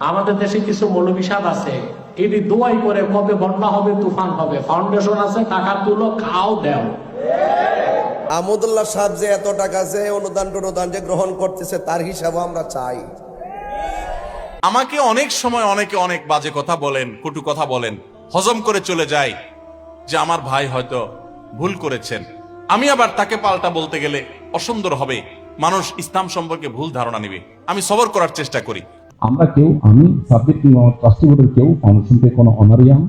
আমাদের দেশে কিছু মৌলবী সাহেব আছে, এটি দোয়াই করে কবে বন্যা হবে, তুফান হবে, ফাউন্ডেশন আছে, টাকা তুলো, খাও দেও। আহমদুল্লাহ সাহেব যে এত টাকা যে অনুদান যে গ্রহণ করতেছে তার হিসাব আমরা চাই। আমাকে অনেক সময় অনেকে অনেক বাজে কথা বলেন, কটু কথা বলেন, হজম করে চলে যায় যে আমার ভাই হয়তো ভুল করেছেন। আমি আবার তাকে পাল্টা বলতে গেলে অসুন্দর হবে, মানুষ ইসলাম সম্পর্কে ভুল ধারণা নেবে। আমি সবর করার চেষ্টা করি। আমি সাবজেক্ট ট্রাস্টি বোর্ডের কেউ ফাউন্ডেশনকে কোনো অনারিয়াম,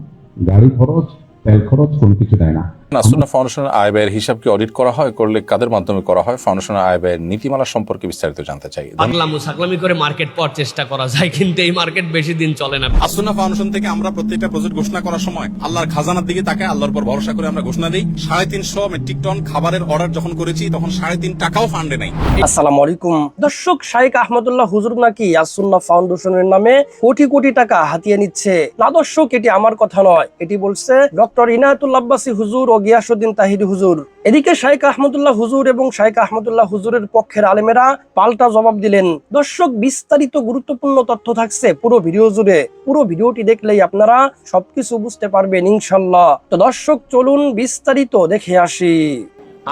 গাড়ি খরচ, তেল খরচ কোনো কিছু দেয় না। আসুন্নাহ ফাউন্ডেশনের আয় ব্যয়ের হিসাব কি অডিট করা হয়? করলে কাদের মাধ্যমে করা হয়? ফাউন্ডেশনের আয় ব্যয়ের নীতিমালা সম্পর্কে বিস্তারিত জানতে চাই। পাগলামি করে মার্কেট পাওয়ার চেষ্টা করা যায়, কিন্তু এই মার্কেট বেশি দিন চলে না। আসুন্নাহ ফাউন্ডেশন থেকে আমরা প্রত্যেকটা প্রজেক্ট ঘোষণা করার সময় আল্লাহর খাজানার দিকে তাকায়, আল্লাহর উপর ভরসা করে আমরা ঘোষণা দিই। 350 মেট্রিক টন খাবারের অর্ডার যখন করেছি তখন 3.5 টাকাও ফান্ডে নাই। আসসালামু আলাইকুম দর্শক, শাইখ আহমদুল্লাহ হুজুর নাকি আসুন্নাহ ফাউন্ডেশনের নামে কোটি কোটি টাকা হাতিয়ে নিচ্ছে। না দর্শক, এটি আমার কথা নয়, এটি বলছে ডক্টর ইনায়াতুল আব্বাসী হুজুর ও গিয়াসউদ্দিন তাহিরি হুজুর। এদিকে শাইখ আহমদুল্লাহ হুজুর এবং শাইখ আহমদুল্লাহ হুজুরের পক্ষের আলেমেরা পাল্টা জবাব দিলেন। দর্শক, বিস্তারিত গুরুত্বপূর্ণ তথ্য থাকছে পুরো ভিডিও জুড়ে। পুরো ভিডিওটি দেখলেই আপনারা সবকিছু বুঝতে পারবেন ইনশাআল্লাহ। তো দর্শক, চলুন বিস্তারিত দেখে আসি।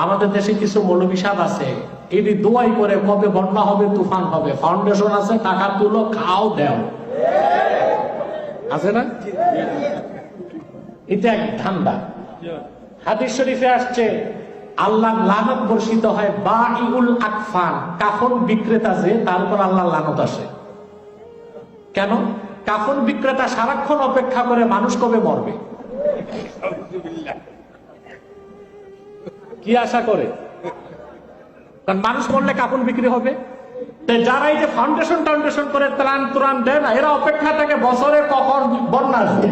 আমাদের দেশে কিছু মৌলবী সাহেব আছে, এটি দোয়াই করে কবে বন্যা হবে, তুফান হবে, ফাউন্ডেশন আছে, টাকা তুলো, খাও দেও। আছে না? এটা এক ধান্দা। হাদিস শরীফে আসছে আল্লাহর লানত বর্ষিত হয় বাঈউল আকফান, কাফন বিক্রেতা যে, তার উপর আল্লাহর লানত আসে। কেন? কাফন বিক্রেতা সারাক্ষণ অপেক্ষা করে মানুষ কবে মরবে, কি আশা করে? কারণ মানুষ মরলে কাফন বিক্রি হবে। যারা এই যে ফাউন্ডেশন করে ত্রাণ দেয় না, এরা অপেক্ষা থাকে বছরে কখন বন্যা আসবে।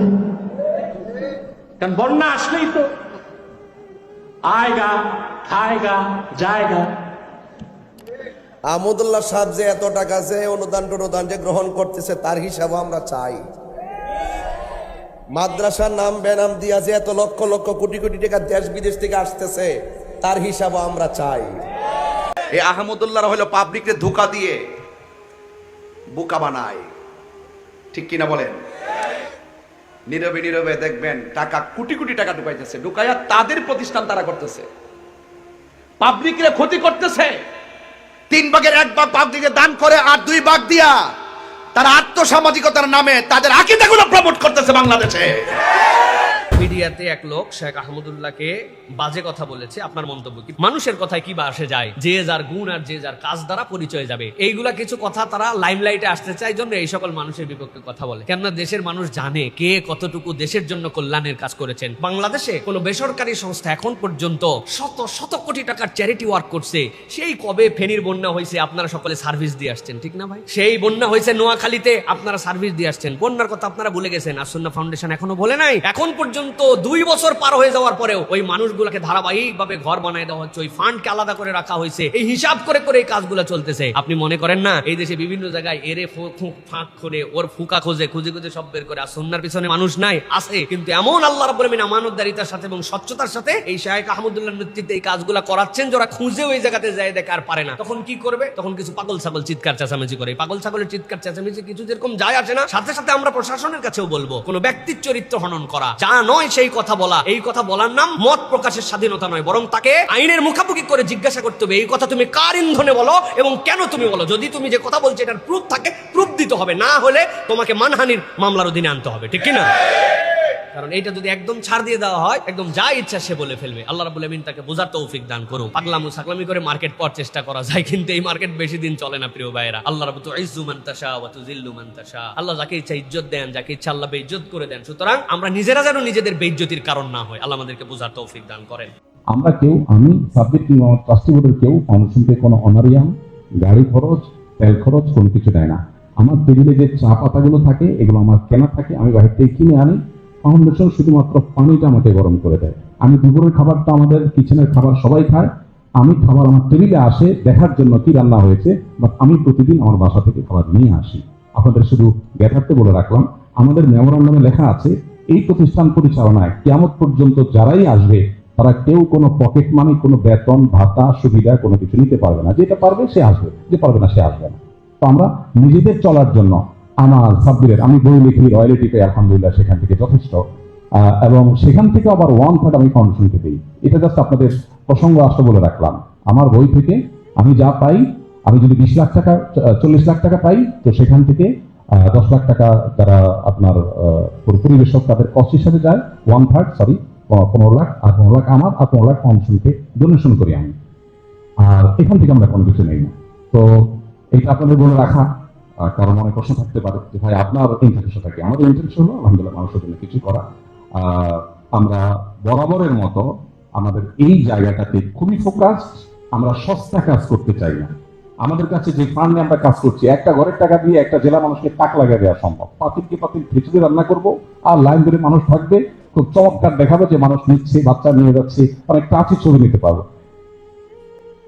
কারণ বন্যা আসলেই তো আয়গা, খায়গা, জায়গা। আহমদুল্লাহ সাহেব যে এত টাকা যে অনুদান যে গ্রহণ করতেছে তার হিসাব আমরা চাই। মাদ্রাসার নাম বেনাম দিয়া যে এত লক্ষ লক্ষ কোটি কোটি টাকা দেশ বিদেশ থেকে আসতেছে তার হিসাব আমরা চাই। এই আহমদুল্লাহ হলো পাবলিককে ধোঁকা দিয়ে বোকা বানায়, ঠিক কিনা বলেন? নীরবে নীরবে দেখবেন টাকা কোটি কোটি টাকা ঢুকাইয়া তাদের প্রতিষ্ঠান তারা করতেছে, পাবলিকের ক্ষতি করতেছে। 3 ভাগের 1 ভাগ পাবলিকে দান করে আর 2 ভাগ দিয়া তারা আত্মসামাজিকতার নামে তাদের আকীদাগুলো প্রমোট করতেছে বাংলাদেশে। মিডিয়াতে এক লোক শেখ আহমদুল্লাহকে বাজে কথা বলেছে, আপনার মন্তব্য কি? মানুষের কথায় কি বা আসে যায়? যে যার গুণ আর যে যার কাজ দ্বারা পরিচয় যাবে, এইগুলা কিছু কথা তারা লাইমলাইটে আসতে চায়, জন্য এই সকল মানুষের বিপক্ষে কথা বলে। কেননা দেশের মানুষ জানে কে কতটুকু দেশের জন্য কল্যাণের কাজ করেছেন। বাংলাদেশে কোনো বেসরকারি সংস্থা এখন পর্যন্ত শত শত কোটি টাকার চ্যারিটি ওয়ার্ক করছে। সেই কবে ফেনীর বন্যা হয়েছে, আপনারা সকলে সার্ভিস দিয়ে আসছেন, ঠিক না ভাই? সেই বন্যা হয়েছে নোয়াখালীতে, আপনারা সার্ভিস দিয়ে আসছেন। বন্যার কথা আপনারা ভুলে গেছেন, আসুন্নাহ ফাউন্ডেশন এখনো বলে নাই। এখন পর্যন্ত 2 বছর পার হয়ে যাওয়ার পরেও ওই মানুষগুলোকে ধারাবাহিকভাবে ঘর বানায় দেওয়া হচ্ছে, ওই ফান্ডকে আলাদা করে রাখা হয়েছে, এই হিসাব করে করে এই কাজগুলো চলতেছে। আপনি মনে করেন না এই দেশে বিভিন্ন জায়গায় এরে ফাঁক করে ওর ফুকা খুঁজে সব বের করে সুন্নাহর পিছনে মানুষ নাই? আছে, কিন্তু এমন আল্লাহ রাব্বুল আমিন আমানতদারিতার সাথে এবং স্বচ্ছতার সাথে এই শাইখ আহমদুল্লাহর নেতৃত্বে এই কাজগুলো করাচ্ছেন, যারা খুঁজে ওই জায়গাতে যায় দেখে আর পারে না। তখন কি করবে? তখন কিছু পাগল ছাগল চিৎকার চেঁচামেচি করে। পাগল ছাগলের চিৎকার চেঁচামেচি কিছু যেরকম যায় আসে না, সাথে সাথে আমরা প্রশাসনের কাছেও বলবো, কোন ব্যক্তির চরিত্র হনন করা যা নয় সেই কথা বলা, এই কথা বলার নাম মত প্রকাশের স্বাধীনতা নয়, বরং তাকে আইনের মুখামুখি করে জিজ্ঞাসা করতে হবে এই কথা তুমি কার ইন্ধনে বলো এবং কেন তুমি বলো। যদি তুমি যে কথা বলছো এটার প্রুফ থাকে, প্রুফ দিতে হবে, না হলে তোমাকে মানহানির মামলার অধীনে আনতে হবে, ঠিক কিনা? কারণ এইটা যদি একদম ছাড় দিয়ে দেওয়া হয়, একদম যা ইচ্ছা সে বলে ফেলবে। আল্লাহ রাব্বুল আমিন তাকে বোঝার তৌফিক দান করুন। পাগলামি করে মার্কেট পাওয়ার চেষ্টা করা যায়, কিন্তু এই মার্কেট বেশি দিন চলে না প্রিয় ভাইয়েরা। আল্লাহ রাব্বুল তুইজ্জু মান তাশা ওয়া তুযিল্লু মান তাশা। আল্লাহ যাকে ইচ্ছা ইজ্জত দেন, যাকে ইচ্ছা আল্লাহ বেইজ্জত করে দেন। সুতরাং আমরা নিজেরা যেন নিজেদের বেইজ্জতির কারণ না হয়, আল্লাহ আমাদেরকে বোঝার তৌফিক দান করেন। আমি সাবজেক্ট ট্রাস্টি বোর্ডের কেউ ফাউন্ডেশনকে কোনো অনারিয়াম, গাড়ি খরচ, তেল খরচ কোনো কিছু দেয় না। আমার টেবিলে যে চা পাতাগুলো থাকে এগুলো আমার কেনা থাকে, আমি বাইরে থেকে কিনে আনি। ফাউন্ডেশন শুধুমাত্র পানিটা আমাকে গরম করে দেয়। আমি দুপুরের খাবারটা, আমাদের কিচেনের খাবার সবাই খায়, আমি খাবার আমার টেবিলে আসে দেখার জন্য কি রান্না হয়েছে, বাট আমি প্রতিদিন আমার বাসা থেকে খাবার নিয়ে আসি। আপনাদের শুধু জ্ঞাতার্থে বলে রাখলাম, আমাদের মেমোরান্ডামে লেখা আছে এই প্রতিষ্ঠান পরিচালনায় কিয়ামত পর্যন্ত যারাই আসবে তারা কেউ কোনো পকেট মানি, কোনো বেতন ভাতা সুবিধা কোনো কিছু নিতে পারবে না। যেটা পারবে সে আসবে, যে পারবে না সে আসবে না। তো আমরা নিজেদের চলার জন্য আমার সাব্বিরের, আমি বই লিখি, রয়্যালিটি পাই আলহামদুলিল্লাহ সেখান থেকে যথেষ্ট, এবং সেখান থেকে আবার 1/3 আমি ফাউন্ডেশনকে দিই। এটা জাস্ট আপনাদের প্রসঙ্গ আসতে বলে রাখলাম। আমার বই থেকে আমি যা পাই, আমি যদি 20 লাখ টাকা 40 লাখ টাকা পাই, তো সেখান থেকে 10 লাখ টাকা যারা আপনার পরিবেশক তাদের কস্ট হিসাবে যায়, 1/3 15 লাখ, আর 15 লাখ আমার, আর 15 লাখ ফাউন্ডেশনকে ডোনেশন করি আমি। আর এখান থেকে আমরা কোনো কিছু নেই না। তো এটা আপনাদের বলে রাখা, কারণ অনেক প্রশ্ন থাকতে পারে যে ভাই আপনার ইন্টারেস্ট থাকে। আমাদের ইন্টারেস্ট হলো আলহামদুলিল্লাহ মানুষের জন্য কিছু করা। আমরা বরাবরের মতো আমাদের এই জায়গাটাতে খুবই ফোকাস। আমরা সস্তা কাজ করতে চাই না। আমাদের কাছে যে ফান্ডে আমরা কাজ করছি, একটা ঘরের টাকা দিয়ে একটা জেলা মানুষকে টাক লাগিয়ে দেওয়া সম্ভব। পাতিলকে পাতিল খিচুড়ি রান্না করবো, আর লাইন ধরে মানুষ থাকবে, খুব চমৎকার দেখাবো যে মানুষ নিচ্ছে, বাচ্চা নিয়ে যাচ্ছে, অনেক টাচি ছবি নিতে পারবো।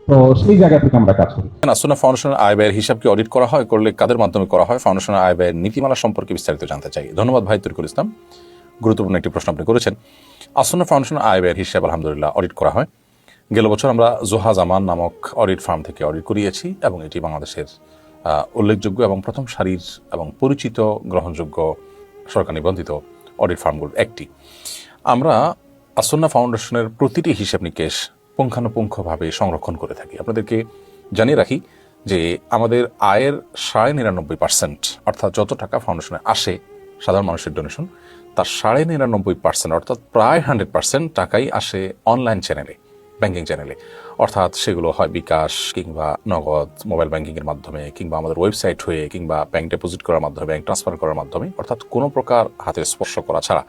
তো সেই জায়গা থেকে আমরা কাজ করি। আসুন্নাহ ফাউন্ডেশনের আয় ব্যয়ের হিসাব কি অডিট করা হয়, করলে কাদের মাধ্যমে করা হয়, ফাউন্ডেশনের আয় ব্যয়ের নীতিমালা সম্পর্কে বিস্তারিত জানতে চাই। ধন্যবাদ ভাই তরিকুল ইসলাম, গুরুত্বপূর্ণ একটি প্রশ্ন আপনি করেছেন। আসুন্নাহ ফাউন্ডেশনের আয় ব্যয়ের হিসাব আলহামদুলিল্লাহ অডিট করা হয়। গেল বছর আমরা জোহা জামান নামক অডিট ফার্ম থেকে অডিট করিয়েছি, এবং এটি বাংলাদেশের উল্লেখযোগ্য এবং প্রথম সারির এবং পরিচিত গ্রহণযোগ্য সরকার নিবন্ধিত অডিট ফার্মগুলোর একটি। আমরা আসুন্নাহ ফাউন্ডেশনের প্রতিটি হিসাব নিকেশ পুঙ্খানুপুঙ্খভাবে সংরক্ষণ করে থাকি। আপনাদেরকে জানিয়ে রাখি যে আমাদের আয়ের 99.5%, অর্থাৎ যত টাকা ফাউন্ডেশনে আসে সাধারণ মানুষের ডোনেশন, তার 99.5% অর্থাৎ প্রায় 100% টাকাই আসে অনলাইন চ্যানেলে, ব্যাংকিং চ্যানেলে। অর্থাৎ সেগুলো হয় বিকাশ কিংবা নগদ, মোবাইল ব্যাংকিংয়ের মাধ্যমে, কিংবা আমাদের ওয়েবসাইট হয়ে, কিংবা ব্যাংক ডিপোজিট করার মাধ্যমে, ব্যাংক ট্রান্সফার করার মাধ্যমে, অর্থাৎ কোনো প্রকার হাতের স্পর্শ করা ছাড়া,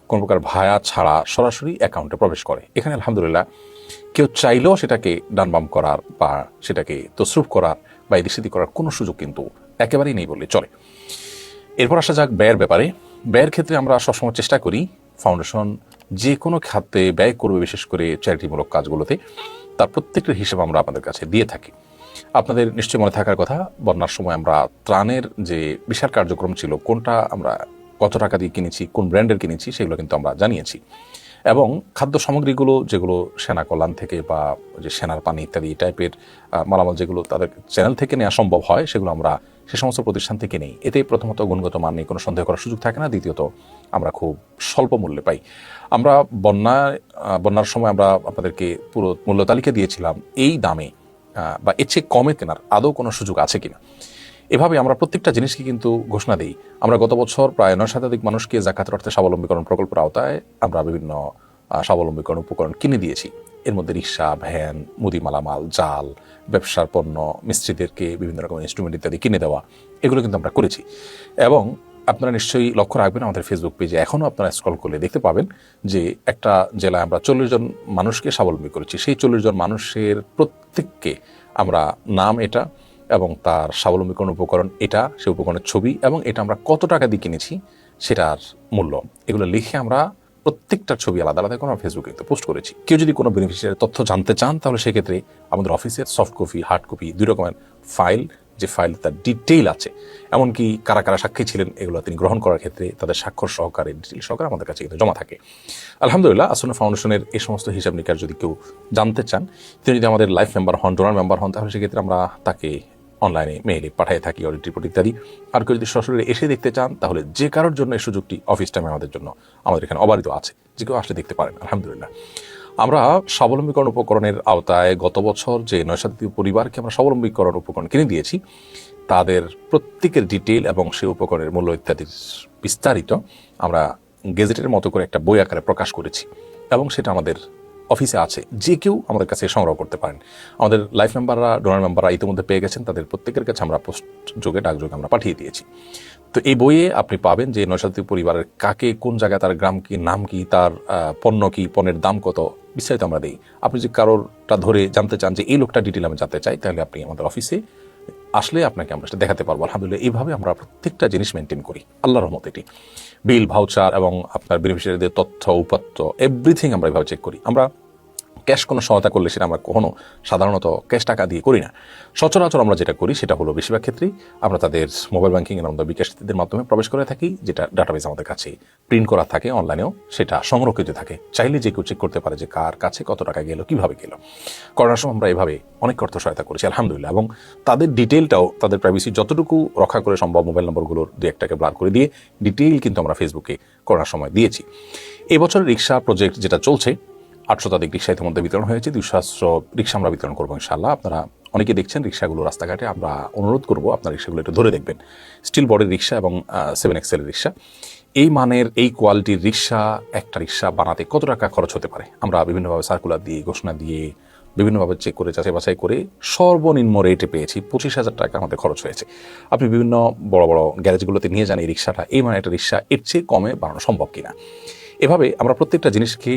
কোনো প্রকার ভায়া ছাড়া সরাসরি অ্যাকাউন্টে প্রবেশ করে। এখানে আলহামদুলিল্লাহ কেউ চাইলেও সেটাকে ডানবাম করার বা সেটাকে তসরুফ করার বা এদিক সেদিক করার কোনো সুযোগ কিন্তু একেবারেই নেই বললে চলে। এরপর আসা যাক ব্যয়ের ব্যাপারে। ব্যয়ের ক্ষেত্রে আমরা সবসময় চেষ্টা করি ফাউন্ডেশন যে কোনো খাতে ব্যয় করবে, বিশেষ করে চ্যারিটিমূলক কাজগুলোতে, তার প্রত্যেকটা হিসেব আমরা আপনাদের কাছে দিয়ে থাকি। আপনাদের নিশ্চয়ই মনে থাকার কথা, বন্যার সময় আমরা ত্রাণের যে বিশাল কার্যক্রম ছিল, কোনটা আমরা কত টাকা দিয়ে কিনেছি, কোন ব্র্যান্ডের কিনেছি, সেগুলো কিন্তু আমরা জানিয়েছি। এবং খাদ্য সামগ্রীগুলো যেগুলো সেনা কল্যাণ থেকে বা যে সেনার পানি ইত্যাদি টাইপের মালামাল যেগুলো তাদের চ্যানেল থেকে নেওয়া সম্ভব হয়, সেগুলো আমরা সে সমস্ত প্রতিষ্ঠান থেকে নেই। এতে প্রথমত গুণগত মান নিয়ে কোনো সন্দেহ করার সুযোগ থাকে না, দ্বিতীয়ত আমরা খুব স্বল্প মূল্যে পাই। আমরা বন্যার সময় আমরা আপনাদেরকে পুরো মূল্য তালিকা দিয়েছিলাম, এই দামে বা এর চেয়ে কমে কেনার আদৌ কোনো সুযোগ আছে কিনা। এভাবে আমরা প্রত্যেকটা জিনিসকে কিন্তু ঘোষণা দিই। আমরা গত বছর প্রায় 9 শতাধিক মানুষকে জাকাতের অর্থে স্বাবলম্বীকরণ প্রকল্পের আওতায় আমরা বিভিন্ন স্বাবলম্বীকরণ উপকরণ কিনে দিয়েছি। এর মধ্যে রিক্সা, ভ্যান, মুদি মালামাল, জাল, ব্যবসার পণ্য, মিস্ত্রিদেরকে বিভিন্ন রকমের ইনস্ট্রুমেন্ট ইত্যাদি কিনে দেওয়া, এগুলো কিন্তু আমরা করেছি। এবং আপনারা নিশ্চয়ই লক্ষ্য রাখবেন, আমাদের ফেসবুক পেজে এখনও আপনারা স্ক্রল করলে দেখতে পাবেন যে একটা জেলায় আমরা 40 জন মানুষকে স্বাবলম্বী করেছি। সেই 40 জন মানুষের প্রত্যেককে আমরা নাম এটা এবং তার স্বাবলম্বীকরণ উপকরণ এটা, সে উপকরণের ছবি এবং এটা আমরা কত টাকা দিয়ে কিনেছি সেটার মূল্য, এগুলো লিখে আমরা প্রত্যেকটার ছবি আলাদা আলাদা করে ফেসবুকে পোস্ট করেছি। কেউ যদি কোনো বেনিফিশিয়ারির তথ্য জানতে চান, তাহলে সেক্ষেত্রে আমাদের অফিসের সফট কপি, হার্ড কপি 2 রকমের ফাইল, যে ফাইল তার ডিটেইল আছে, এমনকি কারা কারা সাক্ষী ছিলেন এগুলো তিনি গ্রহণ করার ক্ষেত্রে তাদের স্বাক্ষর সহকারে, ডিটেইল সহকারে আমাদের কাছে কিন্তু জমা থাকে। আলহামদুলিল্লাহ, আসুন্নাহ ফাউন্ডেশনের এই সমস্ত হিসাব নিকাশ যদি কেউ জানতে চান, তিনি যদি আমাদের লাইফ মেম্বার হন, ডোনার মেম্বার হন, তাহলে সেক্ষেত্রে আমরা তাকে অনলাইনে মেইলে পাঠিয়ে থাকি অডিট রিপোর্ট ইত্যাদি। আর কেউ যদি সরাসরি এসে দেখতে চান, তাহলে যে কারোর জন্য এই সুযোগটি অফিস টাইমে আমাদের জন্য আমাদের এখানে অবারিত আছে, যে কেউ আসলে দেখতে পারেন। আলহামদুলিল্লাহ, আমরা স্বাবলম্বীকরণ উপকরণের আওতায় গত বছর যে 9 শতাধিক পরিবারকে আমরা স্বাবলম্বীকরণ উপকরণ কিনে দিয়েছি, তাদের প্রত্যেকের ডিটেইল এবং সেই উপকরণের মূল্য ইত্যাদির বিস্তারিত আমরা গেজেটের মতো করে একটা বই আকারে প্রকাশ করেছি, এবং সেটা আমাদের অফিসে আছে, যে কেউ আমাদের কাছে সংগ্রহ করতে পারেন। আমাদের লাইফ মেম্বাররা, ডোনার মেম্বাররা ইতিমধ্যে পেয়ে গেছেন, তাদের প্রত্যেকের কাছে আমরা পোস্ট যোগে, ডাকযোগে আমরা পাঠিয়ে দিয়েছি। তো এই বইয়ে আপনি পাবেন যে 9 শতাধিক পরিবারের কাকে কোন জায়গায়, তার গ্রাম কি, নাম কি, তার পণ্য কি, পণ্যের দাম কত, বিস্তারিত আমরা দিই। আপনি যদি কারোরটা ধরে জানতে চান যে এই লোকটা ডিটেল আমি জানতে চাই, তাহলে আপনি আমাদের অফিসে আসলে আপনাকে আমরা সেটা দেখাতে পারবো। আলহামদুলিল্লাহ, এইভাবে আমরা প্রত্যেকটা জিনিস মেনটেন করি, আল্লাহর রহমত। এটি বিল, ভাউচার এবং আপনার বেনিফিশিয়ারিদের তথ্য, উপাত্ত, এভরিথিং আমরা এইভাবে চেক করি। আমরা ক্যাশ কোনো সহায়তা করলে সেটা আমরা কখনো সাধারণত ক্যাশ টাকা দিয়ে করি না। সচরাচর আমরা যেটা করি সেটা হলো বেশিরভাগ ক্ষেত্রেই আমরা তাদের মোবাইল ব্যাংকিং এর আমাদের বিকাশ নীতির মাধ্যমে প্রবেশ করে থাকি, যেটা ডাটাবেস আমাদের কাছে প্রিন্ট করা থাকে, অনলাইনেও সেটা সংরক্ষিত থাকে। চাইলে যে কেউ চেক করতে পারে যে কার কাছে কত টাকা গেল, কিভাবে গেল। করোনার সময় আমরা এভাবে অনেক অর্থ সহায়তা করেছি আলহামদুলিল্লাহ, এবং তাদের ডিটেলটাও, তাদের প্রাইভেসি যতটুকু রক্ষা করে সম্ভব মোবাইল নম্বরগুলোর দু একটাকে ব্লার করে দিয়ে ডিটেইল কিন্তু আমরা ফেসবুকে করোনার সময় দিয়েছি। এবছর রিক্সা প্রজেক্ট যেটা চলছে, 800 শতাধিক রিক্সা ইতিমধ্যে বিতরণ হয়েছে, 200 রিক্সা আমরা বিতরণ করবো ইনশাআল্লাহ। আপনারা অনেকে দেখছেন রিক্সাগুলো রাস্তাঘাটে, আমরা অনুরোধ করবো আপনার রিক্সাগুলো একটু ধরে দেখবেন। স্টিল বডির রিক্সা এবং 7XL রিক্সা, এই মানের এই কোয়ালিটির রিক্সা, একটা রিক্সা বানাতে কত টাকা খরচ হতে পারে আমরা বিভিন্নভাবে সার্কুলার দিয়ে, ঘোষণা দিয়ে, বিভিন্নভাবে চেক করে যাচাই বাছাই করে সর্বনিম্ন রেটে পেয়েছি 25,000 টাকা আমাদের খরচ হয়েছে। আপনি বিভিন্ন বড় বড় গ্যারেজগুলোতে নিয়ে যান এই রিক্সাটা, এই মানে একটা রিক্সা এর চেয়ে কমে বানানো সম্ভব কিনা। এভাবে আমরা প্রত্যেকটা জিনিসকে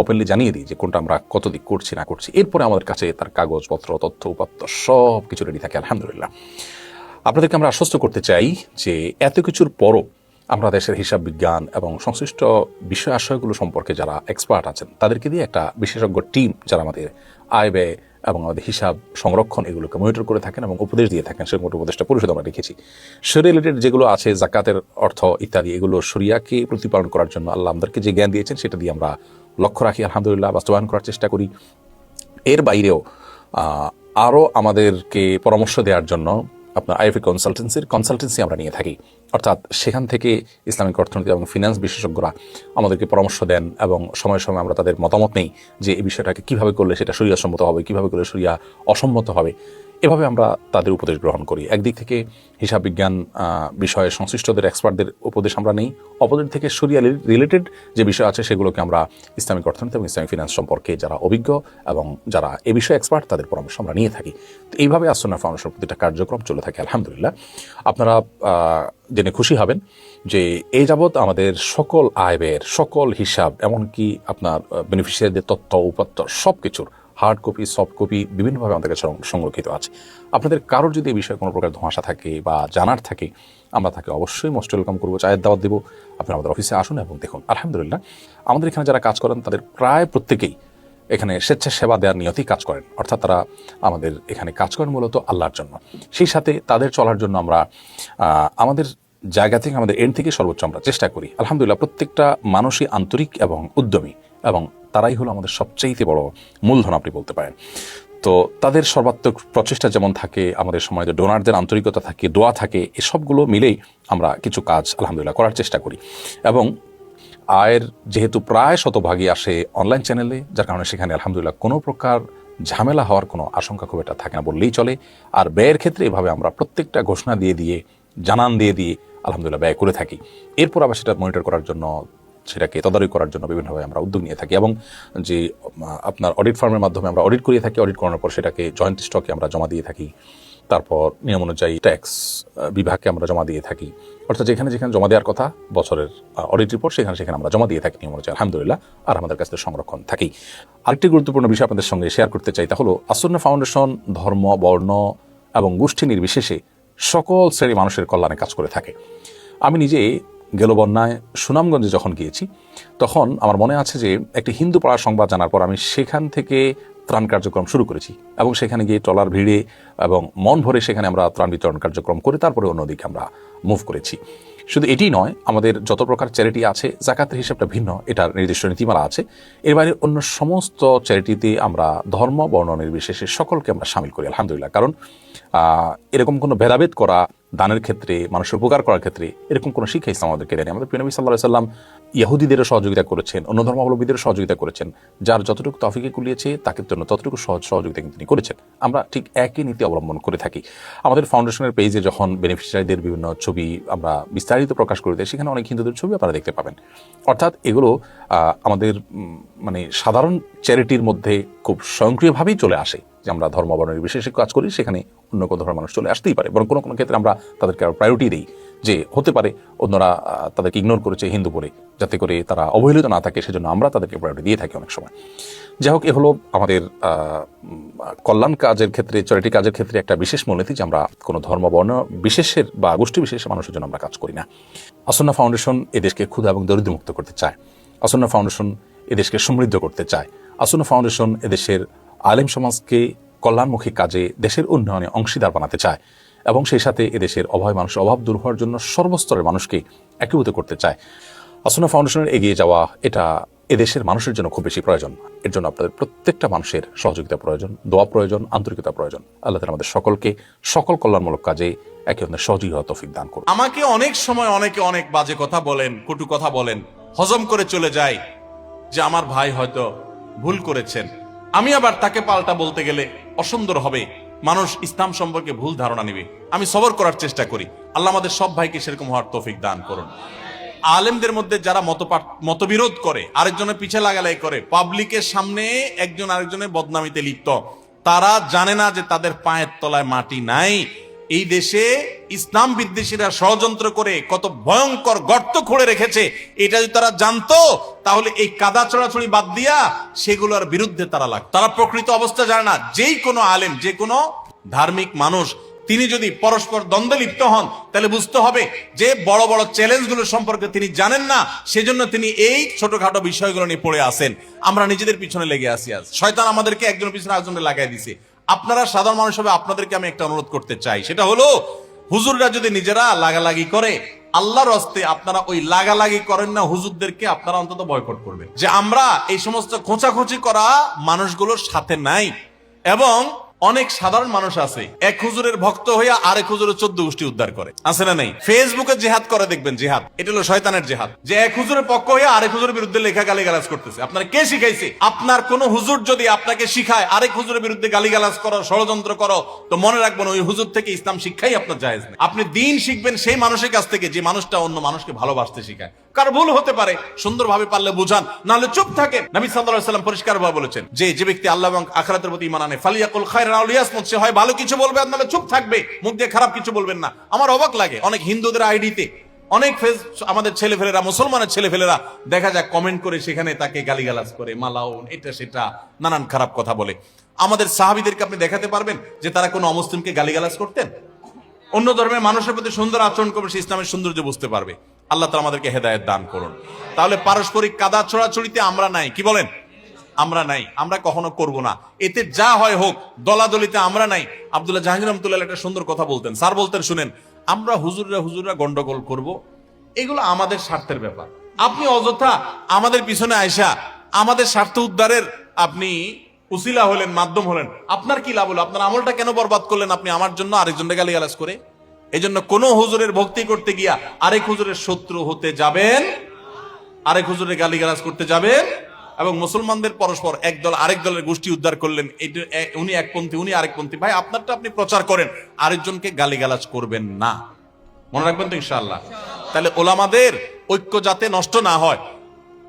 ওপেনলি জানিয়ে দিই যে কোনটা আমরা কত দিক করছি না করছি। এরপরে আমাদের কাছে তার কাগজপত্র, তথ্য উপাত্ত সব কিছু রেডি থাকে আলহামদুলিল্লাহ। আপনাদেরকে আমরা আশ্বস্ত করতে চাই যে এত কিছুর পরও আমরা দেশের হিসাব বিজ্ঞান এবং সংশ্লিষ্ট বিষয় আশয়গুলো সম্পর্কে যারা এক্সপার্ট আছেন তাদেরকে দিয়ে একটা বিশেষজ্ঞ টিম যারা আমাদের আয় ব্যয় এবং আমাদের হিসাব সংরক্ষণ এগুলোকে মনিটর করে থাকেন এবং উপদেশ দিয়ে থাকেন, সেরকম উপদেশটা পরিষদ আমরা রেখেছি। শরিয়া রিলেটেড যেগুলো আছে, জাকাতের অর্থ ইত্যাদি, এগুলো শরিয়াকে প্রতিপালন করার জন্য আল্লাহ আমাদেরকে যে জ্ঞান দিয়েছেন সেটা দিয়ে আমরা লক্ষ্য রাখি আলহামদুলিল্লাহ, বাস্তবায়ন করার চেষ্টা করি। এর বাইরেও আরও আমাদেরকে পরামর্শ দেওয়ার জন্য আপনার আইএফএ কনসালটেন্সি আমরা নিয়ে থাকি, অর্থাৎ সেখান থেকে ইসলামিক অর্থনীতি এবং ফিনান্স বিশেষজ্ঞরা আমাদেরকে পরামর্শ দেন এবং সময়ে সময়ে আমরা তাদের মতামত নেই যে এই বিষয়টাকে কীভাবে করলে সেটা শরিয়া সম্মত হবে, কীভাবে করলে শরিয়া অসম্মত হবে। এভাবে আমরা তাদের উপদেশ গ্রহণ করি। একদিক থেকে হিসাব বিজ্ঞান বিষয়ে সংশ্লিষ্টদের এক্সপার্টদের উপদেশ আমরা নেই, অপরদিক থেকে শরিয়া রিলেটেড যে বিষয় আছে সেগুলোকে আমরা ইসলামিক অর্থনীতি এবং ইসলামিক ফিনান্স সম্পর্কে যারা অভিজ্ঞ এবং যারা এ বিষয়ে এক্সপার্ট তাদের পরামর্শ আমরা নিয়ে থাকি। তো এইভাবে আসুন্নাহ ফাউন্ডেশনের প্রতিটা কার্যক্রম চলে থাকে আলহামদুলিল্লাহ। আপনারা জেনে খুশি হবেন যে এই যাবৎ আমাদের সকল আয় ব্যয়ের সকল হিসাব, এমনকি আপনার বেনিফিশিয়ারিদের তথ্য উপাত্ত সব কিছুর হার্ড কপি, সফট কপি বিভিন্নভাবে আমাদের কাছে সংরক্ষিত আছে। আপনাদের কারোর যদি এই বিষয়ে কোনো প্রকার ধোঁয়াশা থাকে বা জানার থাকে, আমরা তাকে অবশ্যই মোস্ট ওয়েলকাম করবো, চায়ের দাওয়াত দেবো। আপনারা আমাদের অফিসে আসুন এবং দেখুন আলহামদুলিল্লাহ আমাদের এখানে যারা কাজ করেন তাদের প্রায় প্রত্যেকেই এখানে স্বেচ্ছাসেবা দেওয়ার নিয়তেই কাজ করেন, অর্থাৎ তারা আমাদের এখানে কাজ করেন মূলত আল্লাহর জন্য। সেই সাথে তাদের চলার জন্য আমরা আমাদের জায়গা থেকে, আমাদের এন্ড থেকে সর্বোচ্চ আমরা চেষ্টা করি আলহামদুলিল্লাহ। প্রত্যেকটা মানুষই আন্তরিক এবং উদ্যমী, এবং তারাই হলো আমাদের সবচাইতে বড় মূলধন আপনি বলতে পারেন। তো তাদের সর্বাত্মক প্রচেষ্টা যেমন থাকে, আমাদের সময় যে ডোনারদের আন্তরিকতা থাকে, দোয়া থাকে, এসবগুলো মিলেই আমরা কিছু কাজ আলহামদুলিল্লাহ করার চেষ্টা করি। এবং আয়ের যেহেতু প্রায় শতভাগই আসে অনলাইন চ্যানেলে, যার কারণে সেখানে আলহামদুলিল্লাহ কোনো প্রকার ঝামেলা হওয়ার কোনো আশঙ্কা খুব একটা থাকে না বললেই চলে। আর ব্যয়ের ক্ষেত্রে এভাবে আমরা প্রত্যেকটা ঘোষণা দিয়ে দিয়ে, জানান দিয়ে দিয়ে আলহামদুলিল্লাহ ব্যয় করে থাকি। এরপর আবার সেটা মনিটর করার জন্য, সেটাকে তদারকি করার জন্য বিভিন্নভাবে আমরা উদ্যোগ নিয়ে থাকি, এবং যে আপনার অডিট ফার্মের মাধ্যমে আমরা অডিট করিয়ে থাকি। অডিট করানোর পর সেটাকে জয়েন্ট স্টকে আমরা জমা দিয়ে থাকি, তারপর নিয়ম অনুযায়ী ট্যাক্স বিভাগকে আমরা জমা দিয়ে থাকি, অর্থাৎ যেখানে যেখানে জমা দেওয়ার কথা বছরের অডিট রিপোর্ট সেখানে সেখানে আমরা জমা দিয়ে থাকি নিয়ম অনুযায়ী আলহামদুলিল্লাহ। আর আমাদের কাছে সংরক্ষণ থাকি। আরেকটি গুরুত্বপূর্ণ বিষয় আপনাদের সঙ্গে শেয়ার করতে চাই, তা হলো আসুন্নাহ ফাউন্ডেশন ধর্ম, বর্ণ এবং গোষ্ঠী নির্বিশেষে সকল শ্রেণীর মানুষের কল্যাণে কাজ করে থাকে। আমি নিজে গেল বন্যায় সুনামগঞ্জে যখন গিয়েছি, তখন আমার মনে আছে যে একটি হিন্দু পাড়ার সংবাদ জানার পর আমি সেখান থেকে ত্রাণ কার্যক্রম শুরু করেছি, এবং সেখানে গিয়ে ট্রলার ভিড়ে এবং মন ভরে সেখানে আমরা ত্রাণ বিতরণ কার্যক্রম করে তারপরে অন্যদিকে আমরা মুভ করেছি। শুধু এটি নয়, আমাদের যত প্রকার চ্যারিটি আছে জাকাতের হিসাবটা ভিন্ন, এটার নির্দিষ্ট নীতিমালা আছে। এর বাইরে অন্য সমস্ত চ্যারিটিতে আমরা ধর্ম বর্ণ নির্বিশেষে সকলকে আমরা সামিল করি আলহামদুলিল্লাহ। কারণ এরকম কোনো ভেদাভেদ করা দানের ক্ষেত্রে, মানুষের উপকার করার ক্ষেত্রে এরকম কোনো শিক্ষা ইসলাম আমাদেরকে দেয়নি। আমাদের প্রিয় নবী সাল্লাল্লাহু আলাইহি সাল্লাম ইহুদিদেরও সহযোগিতা করেছেন, অন্য ধর্মাবলম্বীদেরও সহযোগিতা করেছেন, যার যতটুকু তৌফিকে কুলিয়েছে তাকে জন্য ততটুকু সহযোগিতা কিন্তু তিনি করেছেন। আমরা ঠিক একই নীতি অবলম্বন করে থাকি। আমাদের ফাউন্ডেশনের পেজে যখন বেনিফিশিয়ারিদের বিভিন্ন ছবি আমরা বিস্তারিত প্রকাশ করে দিই, সেখানে অনেক হিন্দুদের ছবি আপনারা দেখতে পাবেন। অর্থাৎ এগুলো আমাদের মানে সাধারণ চ্যারিটির মধ্যে খুব স্বয়ংক্রিয়ভাবেই চলে আসে যে আমরা ধর্ম বর্ণ নির্বিশেষে কাজ করি, সেখানে অন্য কোনো ধর্মের মানুষ চলে আসতেই পারে। বরং কোনো কোনো ক্ষেত্রে আমরা তাদেরকে আরও প্রায়োরিটি দিই, যে হতে পারে অন্যরা তাদেরকে ইগনোর করেছে হিন্দু বলে, যাতে করে তারা অবহেলিত না থাকে, সেজন্য আমরা তাদেরকে প্রায়োরিটি দিয়ে থাকি অনেক সময়। যাই হোক, এ হলো আমাদের কল্যাণ কাজের ক্ষেত্রে, চ্যারিটি কাজের ক্ষেত্রে একটা বিশেষ মূলনীতি যে আমরা কোনো ধর্ম বর্ণ বিশেষের বা গোষ্ঠী বিশেষের মানুষের জন্য আমরা কাজ করি না। আসুন্নাহ ফাউন্ডেশন এদেশকে ক্ষুধা এবং দরিদ্রমুক্ত করতে চায়। আসুন্নাহ ফাউন্ডেশন এদেশকে সমৃদ্ধ করতে চায়। আসুন্নাহ ফাউন্ডেশন এদেশের আলেম সমাজকে কল্যাণমুখী কাজে দেশের উন্নয়নে অংশীদার বানাতে চায় এবং সেই সাথে এদেশের অভাবী মানুষের অভাব দূর হওয়ার জন্য সর্বস্তরের মানুষকে একীভূত করতে চায়। আসুন্নাহ ফাউন্ডেশনের এগিয়ে যাওয়া এটা এদেশের মানুষের জন্য খুব বেশি প্রয়োজন। এর জন্য আপনাদের প্রত্যেকটা মানুষের সহযোগিতা প্রয়োজন, দোয়া প্রয়োজন, আন্তরিকতা প্রয়োজন। আল্লাহ তাআলা আমাদের সকলকে সকল কল্যাণমূলক কাজে একে অন্যের সহযোগী হওয়ার তৌফিক দান করুন। আমাকে অনেক সময় অনেকে অনেক বাজে কথা বলেন, কটু কথা বলেন, হজম করে চলে যায় যে আমার ভাই হয়তো ভুল করেছেন। আমি আবার তাকে পাল্টা বলতে গেলে অসুন্দর হবে, মানুষ ইসলাম সম্পর্কে ভুল ধারণা নেবে। আমি সবর করার চেষ্টা করি। আল্লাহ আমাদের সব ভাইকে সেরকম হওয়ার তৌফিক দান করুন। আলেমদের মধ্যে যারা মতবিরোধ করে, আরেকজনের পিছে লাগালাই করে, পাবলিকের সামনে একজন আরেকজনের বদনামিতে লিপ্ত, তারা জানে না যে তাদের পায়ের তলায় মাটি নাই। এই দেশে ইসলাম বিদ্বেষীরা ষড়যন্ত্র করে কত ভয়ঙ্কর গর্ত খুঁড়ে রেখেছে, এটা যদি তারা জানতো তাহলে এই কাদা ছড়াছড়ি বাদ দিয়া সেগুলোর বিরুদ্ধে তারা লাগতো। তারা প্রকৃত অবস্থা জানে না। যেই কোনো আলেম, যে কোনো ধার্মিক মানুষ তিনি যদি পরস্পর দ্বন্দ্বে লিপ্ত হন তাহলে বুঝতে হবে যে বড় বড় চ্যালেঞ্জগুলো সম্পর্কে তিনি জানেন না, সেজন্য তিনি এই ছোটখাটো বিষয়গুলো নিয়ে পড়ে আসেন। আমরা নিজেদের পিছনে লেগে আসি। আজ শয়তান আমাদেরকে একজনের পিছনে আরেকজনের লাগাই দিছে। আপনারা সাধারণ মানুষ হবে, আপনাদেরকে আমি একটা অনুরোধ করতে চাই, সেটা হলো হুজুররা যদি নিজেরা লাগালাগি করে, আল্লাহর হস্তে আপনারা ওই লাগালাগি করেন না, হুজুরদেরকে আপনারা অন্তত বয়কট করবেন। যে আমরা এই সমস্ত খোঁচাখুচি করা মানুষগুলোর সাথে নাই। এবং অনেক সাধারণ মানুষ আছে এক হুজুরের ভক্ত হইয়া আরেক হুজুরের 14 গোষ্ঠী উদ্ধার করে, আছে না নাই? ফেসবুকে জিহাদ করে দেখবেন, জিহাদ এটা হলো শয়তানের জিহাদ। যে এক হুজুরের পক্ষ হইয়া আরেক হুজুরের বিরুদ্ধে লেখা গালিগালাজ করতেছে। আপনার কে শিখাইছে? আপনার কোন হুজুর যদি আপনাকে শিখায় আরেক হুজুরের বিরুদ্ধে গালিগালাজ করো, ষড়যন্ত্র করো, তো মনে রাখবেন ওই হুজুর থেকে ইসলাম শিক্ষাই আপনার জায়েজ নেই। আপনি দিন শিখবেন সেই মানুষের কাছ থেকে যে মানুষটা অন্য মানুষকে ভালোবাসতে শিখায়। কার ভুল হতে পারে, সুন্দরভাবে পারলে বুঝান, নাহলে চুপ থাকেন। নবী সাল্লাল্লাহু আলাইহি ওয়াসাল্লাম পরিষ্কারভাবে বলেছেন যে ব্যক্তি আল্লাহ এবং আখিরাতের প্রতি ঈমান আনে ফালিয়াকুল খায়রান আও লিয়াসমুত, সে হয় ভালো কিছু বলবে আর নাহলে চুপ থাকবে, মুখ দিয়ে খারাপ কিছু বলবেন না। আমার অবাক লাগে অনেক হিন্দুদের আইডিতে অনেক আমাদের ছেলেফেলেরা, মুসলমানের ছেলেফেলেরা দেখা যায় কমেন্ট করে সেখানে তাকে গালিগালাজ করে, মালাউন, এটা সেটা নানান খারাপ কথা বলে। আমাদের সাহাবীদেরকে আপনি দেখাতে পারবেন যে তারা কোনো অমুসলিমকে গালিগালাজ করতেন? অন্য ধর্মের মানুষের প্রতি সুন্দর আচরণ করবে, সে ইসলামের সৌন্দর্য বুঝতে পারবে। আল্লাহ তাআলা আমাদেরকে হেদায়েত দান করুন। তাহলে পারস্পরিক কাদা ছড়াছড়িতে আমরা নাই, কি বলেন? আমরা নাই, আমরা কখনো করব না। এতে যা হয় হোক, দলাদলিতে আমরা নাই। আব্দুল্লাহ জাহাঙ্গীর রহমাতুল্লাহ একটা সুন্দর কথা বলতেন, স্যার বলতেন, শুনেন, আমরা হুজুররা গন্ডগোল করব, এগুলো আমাদের স্বার্থের ব্যাপার। আপনি অযথা আমাদের পিছনে আয়সা আমাদের স্বার্থ উদ্ধারের আপনি উসিলা হলেন, মাধ্যম হলেন, আপনার কি লাভ হলো? আপনার আমলটা কেন বরবাদ করলেন আপনি আমার জন্য আরেকজনকে গালিগালাজ করে? এই জন্য কোন হুজুরের ভক্তি করতে গিয়া আরেক হুজুরের শত্রু হতে যাবেন, আরেক হুজুরের গালিগালাজ করতে যাবেন। এবং মুসলমানদের পরস্পর এক দল আরেক দলের গোষ্ঠী উদ্ধার করলেন, উনি একপন্থী উনি আরেকপন্থী। ভাই আপনারটা আপনি প্রচার করেন, আরেকজনকে গালিগালাজ করবেন না, মনে রাখবেন তো ইনশাআল্লাহ। তাহলে ওলামাদের ঐক্য যাতে নষ্ট না হয়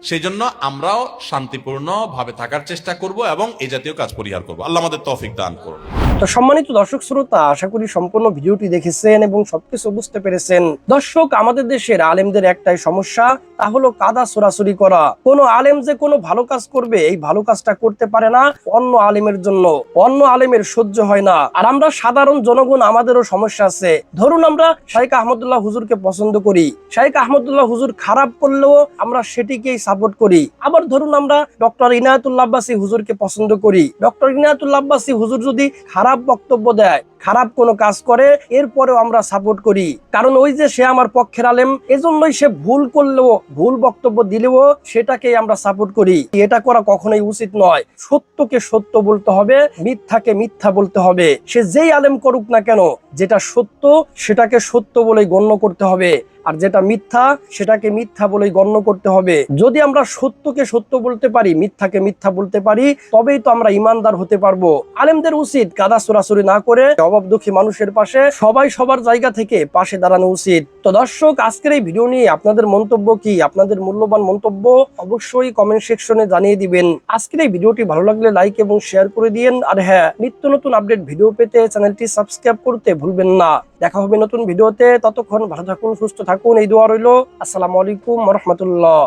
সেই জন্য আমরাও শান্তিপূর্ণ ভাবে থাকার চেষ্টা করব এবং এই জাতীয় কাজ পরিহার করব। আল্লাহ আমাদের তৌফিক দান করুন। তো সম্মানিত দর্শক শ্রোতা, আশা করি সম্পূর্ণ ভিডিওটি দেখেছেন এবং সবকিছু বুঝতে পেরেছেন। দর্শক, আমাদের দেশের আলেমদের একটাই সমস্যা, তা হলো কাদা ছড়াছড়ি করা। কোন আলেম যে কোনো ভালো কাজ করবে, এই ভালো কাজটা করতে পারে না অন্য আলেমের জন্য, অন্য আলেমের সহ্য হয় না। আর আমরা সাধারণ জনগণ, আমাদেরও সমস্যা আছে। ধরুন আমরা শাইখ আহমদুল্লাহ হুজুরকে পছন্দ করি, শাইখ আহমদুল্লাহ হুজুর খারাপ করলেও আমরা সেটিকেই সাপোর্ট করি। আবার ধরুন আমরা ডক্টর ইনায়েতুল্লাহ আব্বাসী হুজুরকে পছন্দ করি, ডক্টর ইনায়েতুল্লাহ আব্বাসী হুজুর যদি খারাপ বক্তব্য দেয়, খারাপ কোনো কাজ করে, এরপরেও আমরা সাপোর্ট করি, কারণ ওই যে সে আমার পক্ষের আলেম, এজন্যই সে ভুল করলেও, ভুল বক্তব্য দিলেও সেটাকেই আমরা সাপোর্ট করি। এটা করা কখনোই উচিত নয়। সত্যকে সত্য বলতে হবে, মিথ্যাকে মিথ্যা বলতে হবে। সে যেই আলেম করুক না কেন, যেটা সত্য সেটাকে সত্য বলেই গণ্য করতে হবে, আর যেটা মিথ্যা সেটাকে মিথ্যা বলেই গণ্য করতে হবে। যদি আমরা সত্যকে সত্য বলতে পারি, মিথ্যাকে মিথ্যা বলতে পারি, তবেই তো আমরা ইমানদার হতে পারবো। আলেমদের উচিত কাদা ছড়াছড়ি না করে অভাব দুঃখী মানুষের পাশে সবাই সবার জায়গা থেকে পাশে দাঁড়ানো উচিত। তো দর্শক, আজকের এই ভিডিও নিয়ে আপনাদের মন্তব্য কি? আপনাদের মূল্যবান মন্তব্য অবশ্যই কমেন্ট সেকশনে জানিয়ে দিবেন। আজকের এই ভিডিওটি ভালো লাগলে লাইক এবং শেয়ার করে দিয়েন। আর হ্যাঁ, নিত্য নতুন আপডেট ভিডিও পেতে চ্যানেলটি সাবস্ক্রাইব করতে ভুলবেন না। দেখা হবে নতুন ভিডিওতে, ততক্ষণ ভালো থাকুন, সুস্থ থাকুন, এই দোয়া রইল। আসসালামু আলাইকুম ওয়া রাহমাতুল্লাহ।